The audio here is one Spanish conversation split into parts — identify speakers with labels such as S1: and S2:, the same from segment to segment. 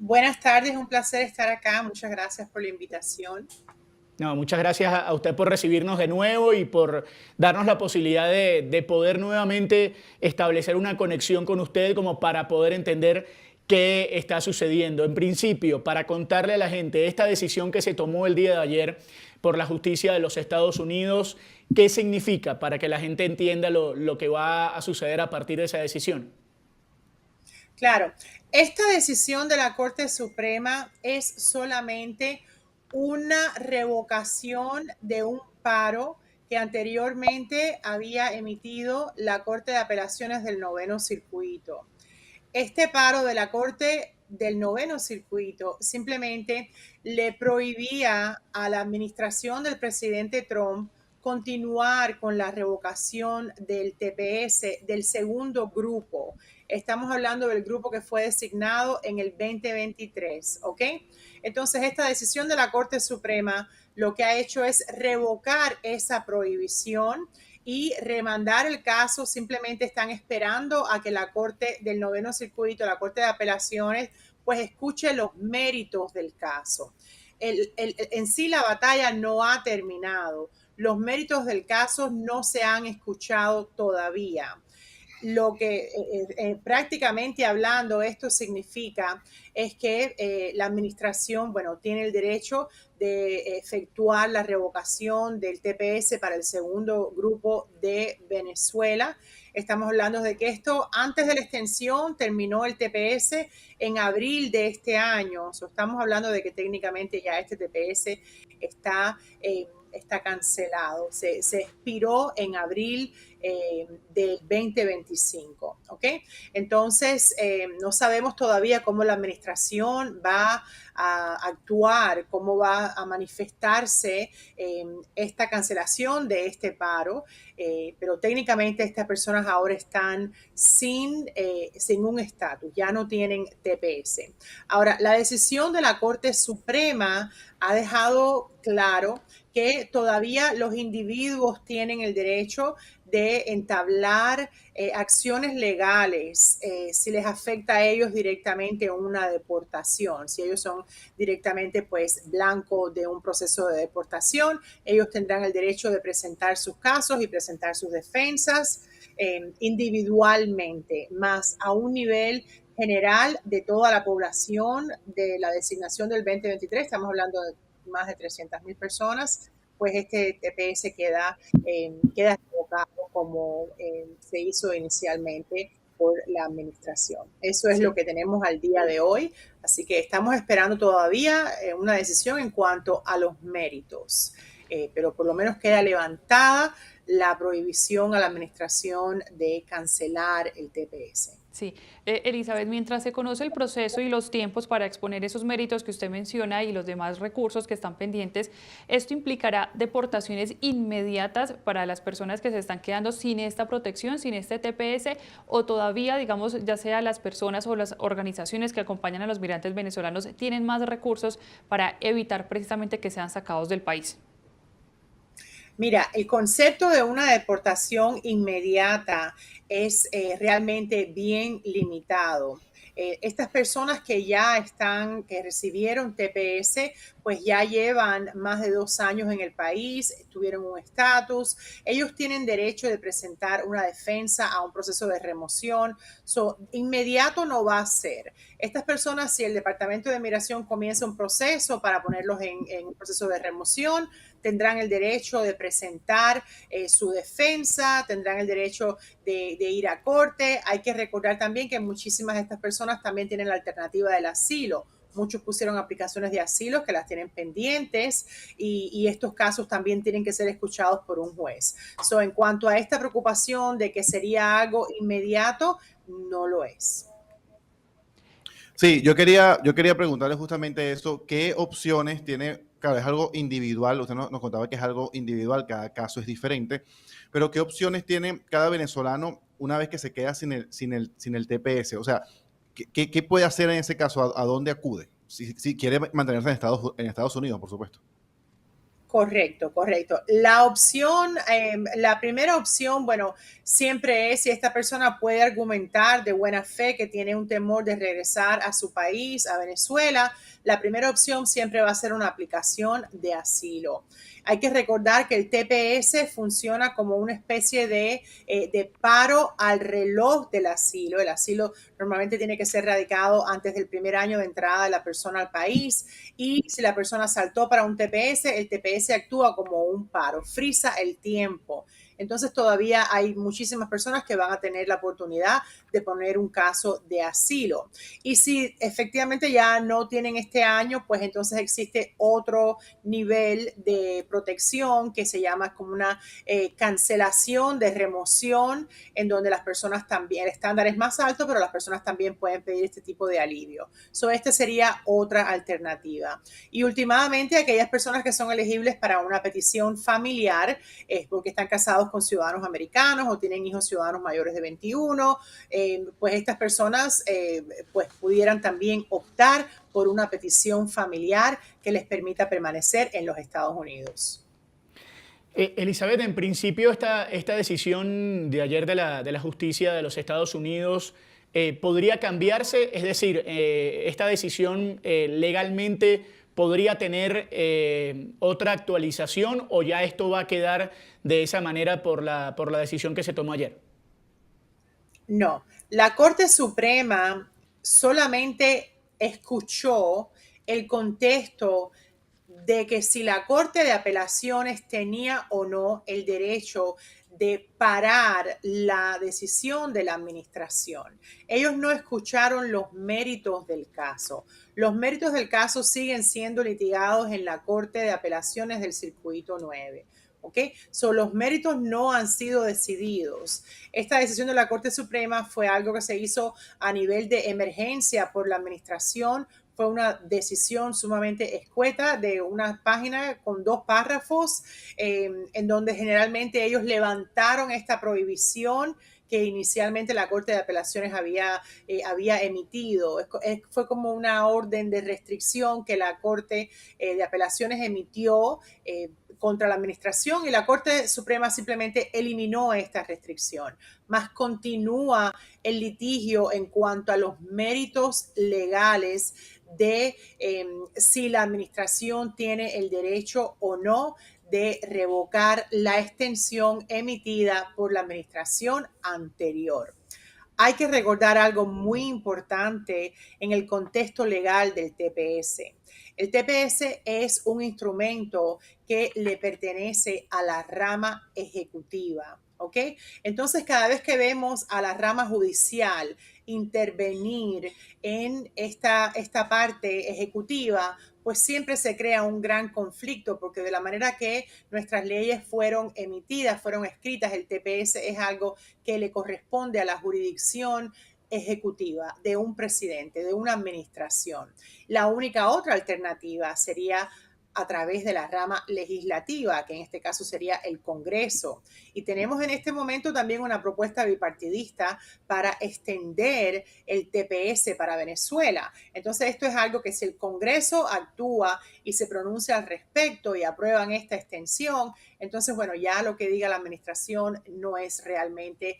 S1: Buenas tardes, un placer estar acá. Muchas gracias por la invitación.
S2: No, muchas gracias a usted por recibirnos de nuevo y por darnos la posibilidad de poder nuevamente establecer una conexión con usted como para poder entender qué está sucediendo. En principio, para contarle a la gente esta decisión que se tomó el día de ayer por la justicia de los Estados Unidos, ¿qué significa para que la gente entienda lo que va a suceder a partir de esa decisión?
S1: Claro, esta decisión de la Corte Suprema es solamente una revocación de un paro que anteriormente había emitido la Corte de Apelaciones del Noveno Circuito. Este paro de la Corte del Noveno Circuito simplemente le prohibía a la administración del presidente Trump continuar con la revocación del TPS del segundo grupo. Estamos hablando del grupo que fue designado en el 2023, ¿ok? Entonces, esta decisión de la Corte Suprema lo que ha hecho es revocar esa prohibición y remandar el caso. Simplemente están esperando a que la Corte del Noveno Circuito, la Corte de Apelaciones, pues escuche los méritos del caso. En sí la batalla no ha terminado. Los méritos del caso no se han escuchado todavía. Lo que prácticamente hablando esto significa es que la administración, bueno, tiene el derecho de efectuar la revocación del TPS para el segundo grupo de Venezuela. Estamos hablando de que esto antes de la extensión terminó el TPS en abril de este año. Estamos hablando de que técnicamente ya este TPS está cancelado. Se expiró en abril del 2025, ¿ok? Entonces, no sabemos todavía cómo la administración va a actuar, cómo va a manifestarse esta cancelación de este paro, pero técnicamente estas personas ahora están sin un estatus, ya no tienen TPS. Ahora, la decisión de la Corte Suprema ha dejado claro que todavía los individuos tienen el derecho de entablar acciones legales si les afecta a ellos directamente una deportación. Si ellos son directamente pues blanco de un proceso de deportación, ellos tendrán el derecho de presentar sus casos y presentar sus defensas individualmente, más a un nivel general de toda la población de la designación del 2023. Estamos hablando de más de 300,000 personas, pues este TPS queda revocado como se hizo inicialmente por la administración. Eso es lo
S2: Sí.
S1: que tenemos al día de hoy, así que estamos esperando todavía una decisión en cuanto a los méritos, pero por lo menos queda levantada la prohibición a la administración de cancelar el TPS.
S3: Sí, Elizabeth, mientras se conoce el proceso y los tiempos para exponer esos méritos que usted menciona y los demás recursos que están pendientes, ¿esto implicará deportaciones inmediatas para las personas que se están quedando sin esta protección, sin este TPS, o todavía, digamos, ya sea las personas o las organizaciones que acompañan a los migrantes venezolanos tienen más recursos para evitar precisamente que sean sacados del país?
S1: Mira, el concepto de una deportación inmediata es realmente bien limitado. Estas personas que recibieron TPS, pues ya llevan más de 2 años en el país, tuvieron un estatus, ellos tienen derecho de presentar una defensa a un proceso de remoción. Inmediato no va a ser. Estas personas, si el Departamento de Migración comienza un proceso para ponerlos en un proceso de remoción, tendrán el derecho de presentar su defensa, tendrán el derecho de ir a corte. Hay que recordar también que muchísimas de estas personas también tienen la alternativa del asilo. Muchos pusieron aplicaciones de asilo que las tienen pendientes y estos casos también tienen que ser escuchados por un juez. En cuanto a esta preocupación de que sería algo inmediato, no lo es.
S4: Sí, yo quería preguntarle justamente eso, ¿qué opciones tiene? Claro, es algo individual, usted nos contaba que es algo individual, cada caso es diferente, pero ¿qué opciones tiene cada venezolano una vez que se queda sin el TPS? O sea, ¿qué puede hacer en ese caso? ¿A dónde acude? Si quiere mantenerse en Estados Unidos, por supuesto.
S1: Correcto, correcto. La primera opción, bueno, siempre es si esta persona puede argumentar de buena fe que tiene un temor de regresar a su país, a Venezuela. La primera opción siempre va a ser una aplicación de asilo. Hay que recordar que el TPS funciona como una especie de paro al reloj del asilo. El asilo normalmente tiene que ser radicado antes del primer año de entrada de la persona al país, y si la persona saltó para un TPS, el TPS actúa como un paro, frisa el tiempo. Entonces todavía hay muchísimas personas que van a tener la oportunidad de poner un caso de asilo. Y si efectivamente ya no tienen este año, pues entonces existe otro nivel de protección que se llama como una cancelación de remoción, en donde las personas también, el estándar es más alto, pero las personas también pueden pedir este tipo de alivio. Esta sería otra alternativa. Y últimamente, aquellas personas que son elegibles para una petición familiar, porque están casados con ciudadanos americanos o tienen hijos ciudadanos mayores de 21, pues estas personas pues pudieran también optar por una petición familiar que les permita permanecer en los Estados Unidos.
S2: Elizabeth, en principio esta decisión de ayer de la justicia de los Estados Unidos podría cambiarse, es decir, esta decisión legalmente podría tener otra actualización, o ya esto va a quedar de esa manera por la decisión que se tomó ayer.
S1: No, la Corte Suprema solamente escuchó el contexto de que si la Corte de Apelaciones tenía o no el derecho de parar la decisión de la administración. Ellos no escucharon los méritos del caso. Los méritos del caso siguen siendo litigados en la Corte de Apelaciones del Circuito 9. ¿Okay? Los méritos no han sido decididos. Esta decisión de la Corte Suprema fue algo que se hizo a nivel de emergencia por la administración. Fue una decisión sumamente escueta de una página con 2 párrafos, en donde generalmente ellos levantaron esta prohibición que inicialmente la Corte de Apelaciones había emitido. Fue como una orden de restricción que la Corte de Apelaciones emitió contra la administración, y la Corte Suprema simplemente eliminó esta restricción. Más continúa el litigio en cuanto a los méritos legales de si la administración tiene el derecho o no de revocar la extensión emitida por la administración anterior. Hay que recordar algo muy importante en el contexto legal del TPS. El TPS es un instrumento que le pertenece a la rama ejecutiva, ¿ok? Entonces, cada vez que vemos a la rama judicial intervenir en esta parte ejecutiva, pues siempre se crea un gran conflicto, porque de la manera que nuestras leyes fueron emitidas, fueron escritas, el TPS es algo que le corresponde a la jurisdicción ejecutiva de un presidente, de una administración. La única otra alternativa sería a través de la rama legislativa, que en este caso sería el Congreso. Y tenemos en este momento también una propuesta bipartidista para extender el TPS para Venezuela. Entonces, esto es algo que si el Congreso actúa y se pronuncia al respecto y aprueban esta extensión, entonces, bueno, ya lo que diga la administración no es realmente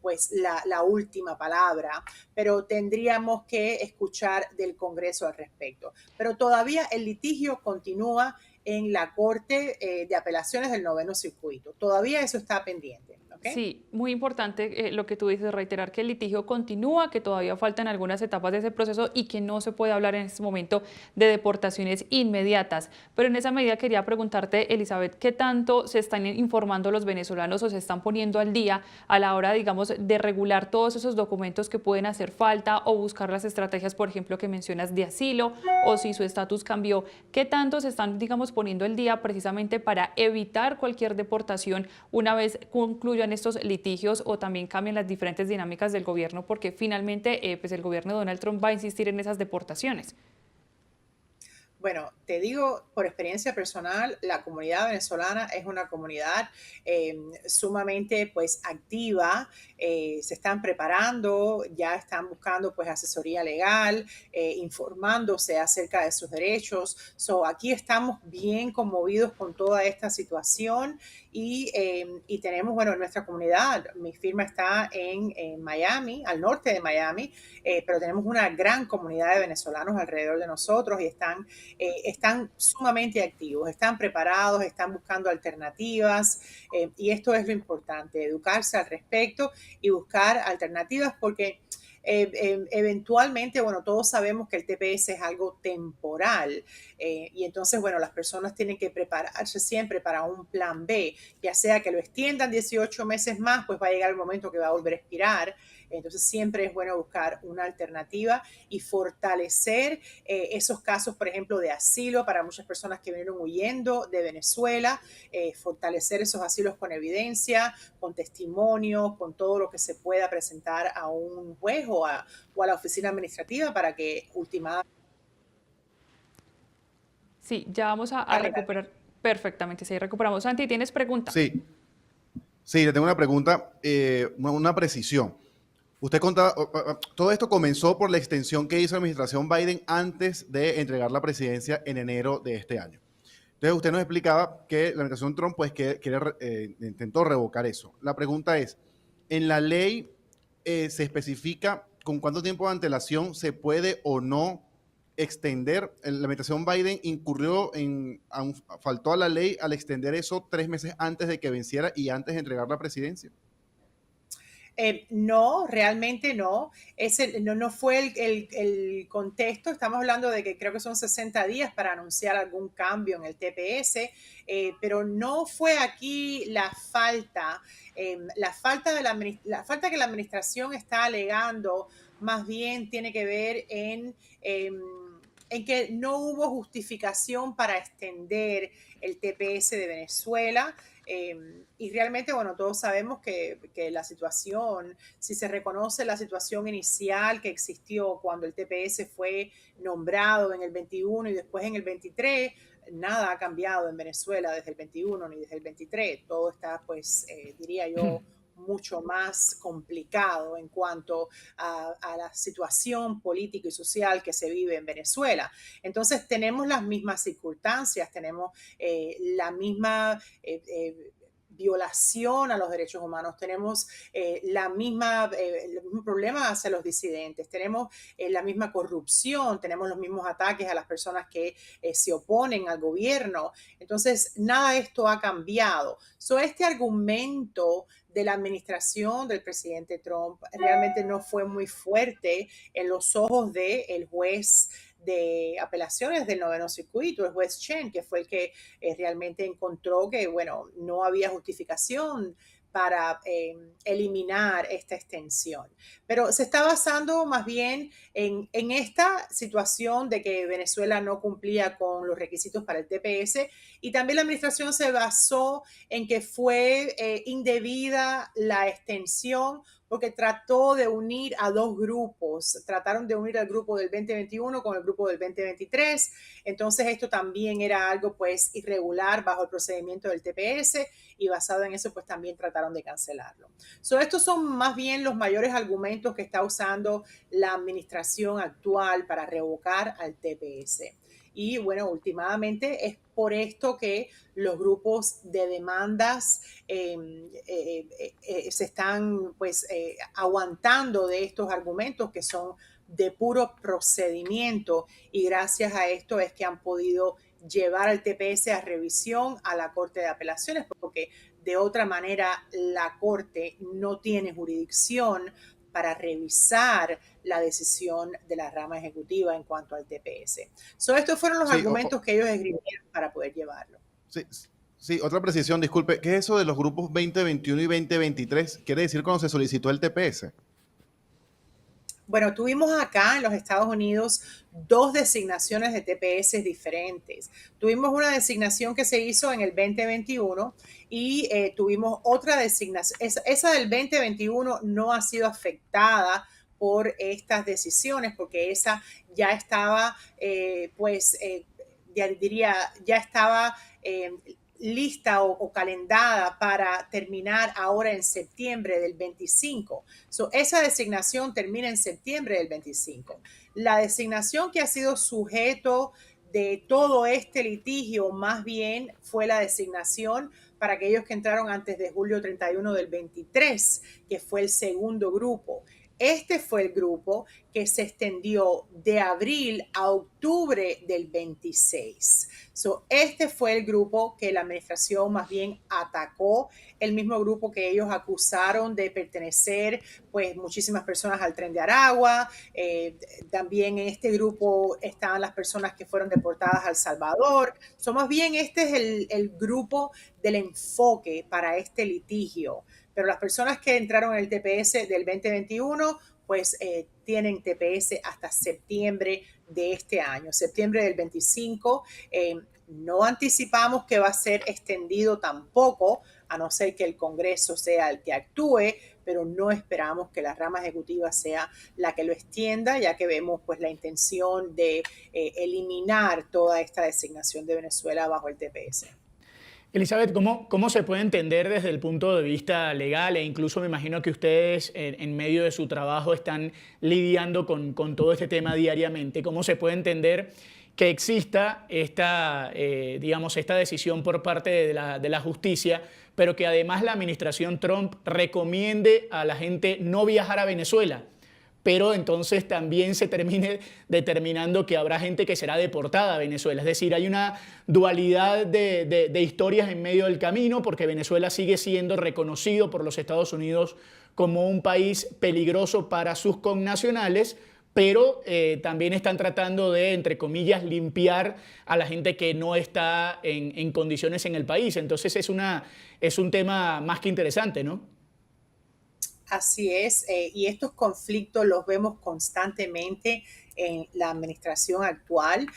S1: pues la última palabra, pero tendríamos que escuchar del Congreso al respecto. Pero todavía el litigio continúa en la Corte de Apelaciones del Noveno Circuito. Todavía eso está pendiente. ¿Okay?
S3: Sí, muy importante lo que tú dices, reiterar que el litigio continúa, que todavía faltan algunas etapas de ese proceso y que no se puede hablar en este momento de deportaciones inmediatas. Pero en esa medida quería preguntarte, Elizabeth, ¿qué tanto se están informando los venezolanos o se están poniendo al día a la hora, digamos, de regular todos esos documentos que pueden hacer falta o buscar las estrategias, por ejemplo, que mencionas de asilo, o si su estatus cambió? ¿Qué tanto se están, digamos, poniendo al día precisamente para evitar cualquier deportación una vez concluyan estos litigios o también cambien las diferentes dinámicas del gobierno, porque finalmente pues el gobierno de Donald Trump va a insistir en esas deportaciones?
S1: Bueno, te digo por experiencia personal, la comunidad venezolana es una comunidad sumamente pues activa, se están preparando, ya están buscando pues asesoría legal, informándose acerca de sus derechos. So, aquí estamos bien conmovidos con toda esta situación y tenemos, bueno, en nuestra comunidad, mi firma está en Miami, al norte de Miami, pero tenemos una gran comunidad de venezolanos alrededor de nosotros y están sumamente activos, están preparados, están buscando alternativas y esto es lo importante, educarse al respecto y buscar alternativas porque eventualmente, bueno, todos sabemos que el TPS es algo temporal y entonces, bueno, las personas tienen que prepararse siempre para un plan B, ya sea que lo extiendan 18 meses más, pues va a llegar el momento que va a volver a expirar. Entonces siempre es bueno buscar una alternativa y fortalecer esos casos, por ejemplo, de asilo para muchas personas que vinieron huyendo de Venezuela, fortalecer esos asilos con evidencia, con testimonios, con todo lo que se pueda presentar a un juez o a la oficina administrativa para que ultimada.
S3: Sí, ya vamos a recuperar perfectamente. Sí, recuperamos. Santi, ¿tienes pregunta?
S4: Sí, sí, le tengo una pregunta, una precisión. Usted contaba, todo esto comenzó por la extensión que hizo la administración Biden antes de entregar la presidencia en enero de este año. Entonces, usted nos explicaba que la administración Trump pues, intentó revocar eso. La pregunta es, ¿en la ley se especifica con cuánto tiempo de antelación se puede o no extender? La administración Biden faltó a la ley al extender eso 3 meses antes de que venciera y antes de entregar la presidencia.
S1: No, realmente no. No fue el contexto. Estamos hablando de que creo que son 60 días para anunciar algún cambio en el TPS, pero no fue aquí la falta que la administración está alegando más bien tiene que ver en que no hubo justificación para extender el TPS de Venezuela. Y realmente, bueno, todos sabemos que la situación, si se reconoce la situación inicial que existió cuando el TPS fue nombrado en el 21 y después en el 23, nada ha cambiado en Venezuela desde el 21 ni desde el 23. Todo está, pues, diría yo, mucho más complicado en cuanto a la situación política y social que se vive en Venezuela. Entonces tenemos las mismas circunstancias, tenemos la misma violación a los derechos humanos, tenemos el mismo problema hacia los disidentes, tenemos la misma corrupción, tenemos los mismos ataques a las personas que se oponen al gobierno. Entonces, nada de esto ha cambiado. Este argumento de la administración del presidente Trump realmente no fue muy fuerte en los ojos del juez de apelaciones del noveno circuito, el juez Chen, que fue el que realmente encontró que, bueno, no había justificación para eliminar esta extensión. Pero se está basando más bien en esta situación de que Venezuela no cumplía con los requisitos para el TPS y también la administración se basó en que fue indebida la extensión porque trató de unir a dos grupos, trataron de unir al grupo del 2021 con el grupo del 2023, entonces esto también era algo pues irregular bajo el procedimiento del TPS y basado en eso pues también trataron de cancelarlo. Estos son más bien los mayores argumentos que está usando la administración actual para revocar al TPS. Y bueno, últimamente es por esto que los grupos de demandas se están pues aguantando de estos argumentos que son de puro procedimiento y gracias a esto es que han podido llevar al TPS a revisión a la Corte de Apelaciones porque de otra manera la Corte no tiene jurisdicción para revisar la decisión de la rama ejecutiva en cuanto al TPS. Estos fueron los argumentos que ellos escribieron para poder llevarlo.
S4: Sí, sí, otra precisión, disculpe. ¿Qué es eso de los grupos 2021 y 2023? ¿Quiere decir cuando se solicitó el TPS?
S1: Bueno, tuvimos acá en los Estados Unidos dos designaciones de TPS diferentes. Tuvimos una designación que se hizo en el 2021 y tuvimos otra designación. Esa del 2021 no ha sido afectada por estas decisiones porque esa ya estaba ya estaba lista o calendada para terminar ahora en septiembre del 25. Esa designación termina en septiembre del 25. La designación que ha sido sujeto de todo este litigio más bien fue la designación para aquellos que entraron antes de julio 31 del 23, que fue el segundo grupo. Este fue el grupo que se extendió de abril a octubre del 26. Este fue el grupo que la administración más bien atacó, el mismo grupo que ellos acusaron de pertenecer, pues, muchísimas personas al Tren de Aragua. También en este grupo estaban las personas que fueron deportadas a El Salvador. Más bien este es el grupo del enfoque para este litigio. Pero las personas que entraron en el TPS del 2021, pues tienen TPS hasta septiembre de este año, septiembre del 25. No anticipamos que va a ser extendido tampoco, a no ser que el Congreso sea el que actúe, pero no esperamos que la rama ejecutiva sea la que lo extienda, ya que vemos pues la intención de eliminar toda esta designación de Venezuela bajo el TPS.
S2: Elizabeth, ¿cómo se puede entender desde el punto de vista legal? E incluso me imagino que ustedes en medio de su trabajo están lidiando con todo este tema diariamente. ¿Cómo se puede entender que exista digamos, esta decisión por parte de la justicia, pero que además la administración Trump recomiende a la gente no viajar a Venezuela? Pero entonces también se termine determinando que habrá gente que será deportada a Venezuela. Es decir, hay una dualidad de historias en medio del camino, porque Venezuela sigue siendo reconocido por los Estados Unidos como un país peligroso para sus connacionales, pero también están tratando de, entre comillas, limpiar a la gente que no está en condiciones en el país. Entonces es un tema más que interesante, ¿no?
S1: Así es, y estos conflictos los vemos constantemente en la administración actual.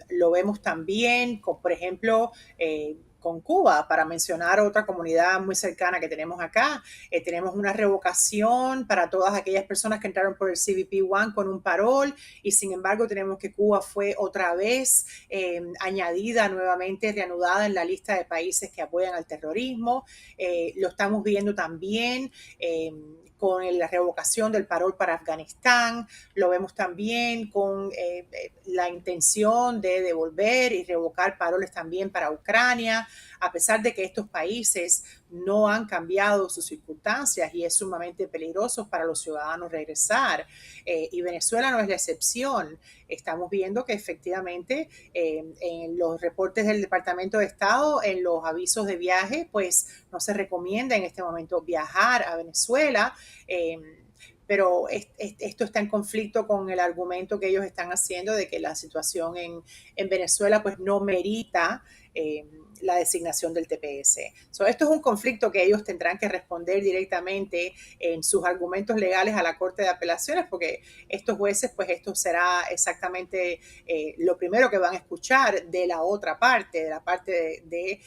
S1: Lo vemos también, por ejemplo, con Cuba, para mencionar otra comunidad muy cercana que tenemos acá. Tenemos una revocación para todas aquellas personas que entraron por el CBP-1 con un parol, y sin embargo tenemos que Cuba fue otra vez añadida nuevamente, reanudada en la lista de países que apoyan al terrorismo. Lo estamos viendo también con la revocación del parol para Afganistán. Lo vemos también con la intención de devolver y revocar paroles también para Ucrania, a pesar de que estos países no han cambiado sus circunstancias y es sumamente peligroso para los ciudadanos regresar. Y Venezuela no es la excepción. Estamos viendo que efectivamente en los reportes del Departamento de Estado, en los avisos de viaje, pues no se recomienda en este momento viajar a Venezuela. Pero esto está en conflicto con el argumento que ellos están haciendo de que la situación en Venezuela pues no merita la designación del TPS. Esto es un conflicto que ellos tendrán que responder directamente en sus argumentos legales a la Corte de Apelaciones, porque estos jueces, pues esto será exactamente lo primero que van a escuchar de la otra parte, de la parte de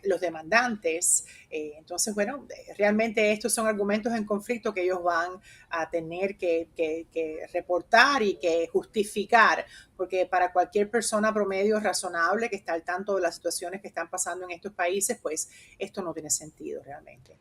S1: los demandantes. Entonces, bueno, realmente estos son argumentos en conflicto que ellos van a tener que reportar y que justificar, porque para cualquier persona promedio razonable que está al tanto de las situaciones que están pasando en estos países, pues esto no tiene sentido realmente.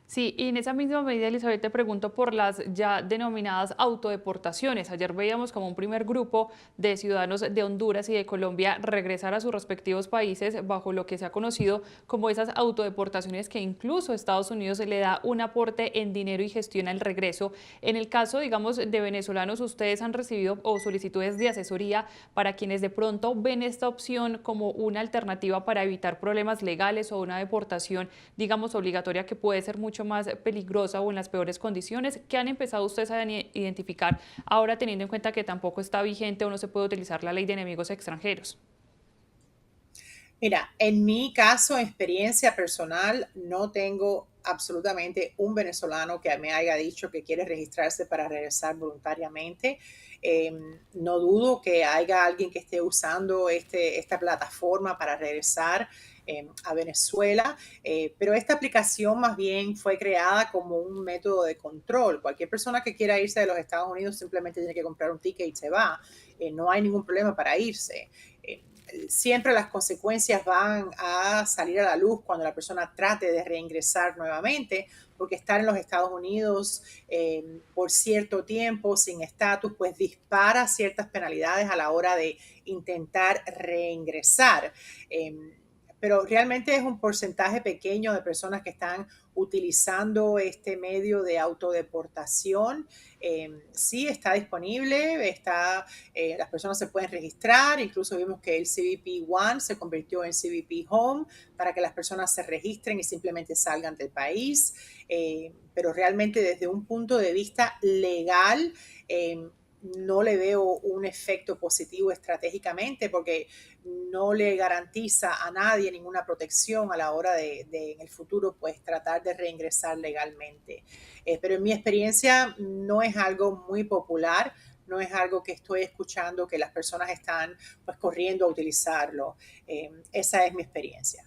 S3: Sí, y en esa misma medida, Elizabeth, te pregunto por las ya denominadas autodeportaciones. Ayer veíamos como un primer grupo de ciudadanos de Honduras y de Colombia regresar a sus respectivos países bajo lo que se ha conocido como esas autodeportaciones que incluso Estados Unidos le da un aporte en dinero y gestiona el regreso. En el caso, digamos, de venezolanos, ustedes han recibido o solicitudes de asesoría para quienes de pronto ven esta opción como una alternativa para evitar problemas legales o una deportación, digamos, obligatoria que puede ser mucho más peligrosa o en las peores condiciones. ¿Qué han empezado ustedes a identificar ahora, teniendo en cuenta que tampoco está vigente o no se puede utilizar la ley de enemigos extranjeros?
S1: Mira, en mi caso, experiencia personal, no tengo absolutamente un venezolano que me haya dicho que quiere registrarse para regresar voluntariamente. No dudo que haya alguien que esté usando esta plataforma para regresar a Venezuela, pero esta aplicación más bien fue creada como un método de control. Cualquier persona que quiera irse de los Estados Unidos simplemente tiene que comprar un ticket y se va. No hay ningún problema para irse. siempre las consecuencias van a salir a la luz cuando la persona trate de reingresar nuevamente, porque estar en los Estados Unidos por cierto tiempo sin estatus, pues dispara ciertas penalidades a la hora de intentar reingresar. Pero realmente es un porcentaje pequeño de personas que están utilizando este medio de autodeportación. Sí está disponible, las personas se pueden registrar, incluso vimos que el CBP One se convirtió en CBP Home para que las personas se registren y simplemente salgan del país. Pero realmente desde un punto de vista legal, no le veo un efecto positivo estratégicamente porque no le garantiza a nadie ninguna protección a la hora de en el futuro pues tratar de reingresar legalmente. Pero en mi experiencia no es algo muy popular, no es algo que estoy escuchando que las personas están pues corriendo a utilizarlo. Esa es mi experiencia.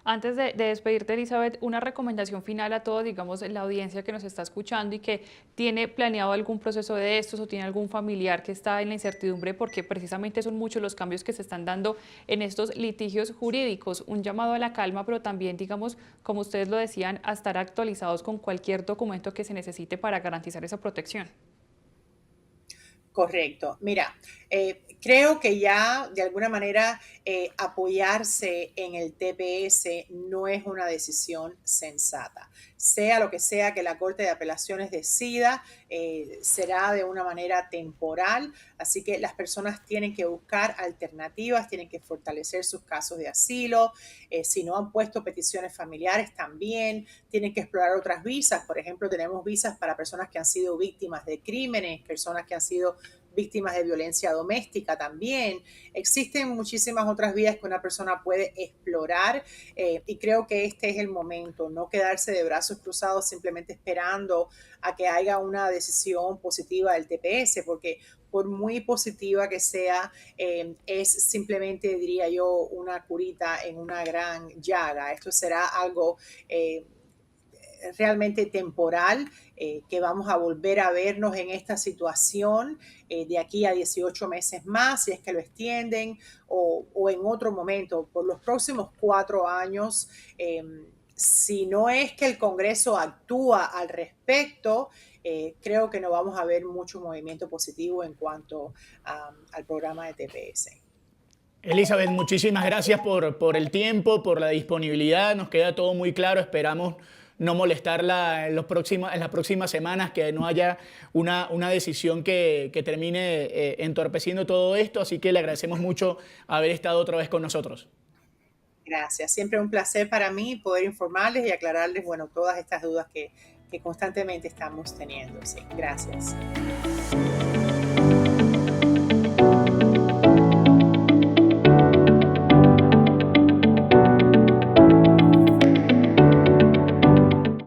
S3: Antes de despedirte, Elizabeth, una recomendación final a todos, digamos, la audiencia que nos está escuchando y que tiene planeado algún proceso de estos o tiene algún familiar que está en la incertidumbre porque precisamente son muchos los cambios que se están dando en estos litigios jurídicos. Un llamado a la calma, pero también, digamos, como ustedes lo decían, a estar actualizados con cualquier documento que se necesite para garantizar esa protección.
S1: Correcto. Mira, creo que ya de alguna manera apoyarse en el TPS no es una decisión sensata. Sea lo que sea que la Corte de Apelaciones decida, será de una manera temporal, así que las personas tienen que buscar alternativas, tienen que fortalecer sus casos de asilo, si no han puesto peticiones familiares también, tienen que explorar otras visas. Por ejemplo, tenemos visas para personas que han sido víctimas de crímenes, personas que han sido víctimas de violencia doméstica también. Existen muchísimas otras vías que una persona puede explorar y creo que este es el momento, no quedarse de brazos cruzados simplemente esperando a que haya una decisión positiva del TPS, porque por muy positiva que sea, es simplemente, diría yo, una curita en una gran llaga. Esto será algo realmente temporal, que vamos a volver a vernos en esta situación de aquí a 18 meses más, si es que lo extienden, o en otro momento, por los próximos 4 años. Si no es que el Congreso actúa al respecto, creo que no vamos a ver mucho movimiento positivo en cuanto al programa de TPS.
S2: Elizabeth, muchísimas gracias por el tiempo, por la disponibilidad. Nos queda todo muy claro. Esperamos no molestarla en las próximas semanas, que no haya una decisión que termine entorpeciendo todo esto. Así que le agradecemos mucho haber estado otra vez con nosotros.
S1: Gracias. Siempre un placer para mí poder informarles y aclararles, bueno, todas estas dudas que constantemente estamos teniendo. Sí, gracias.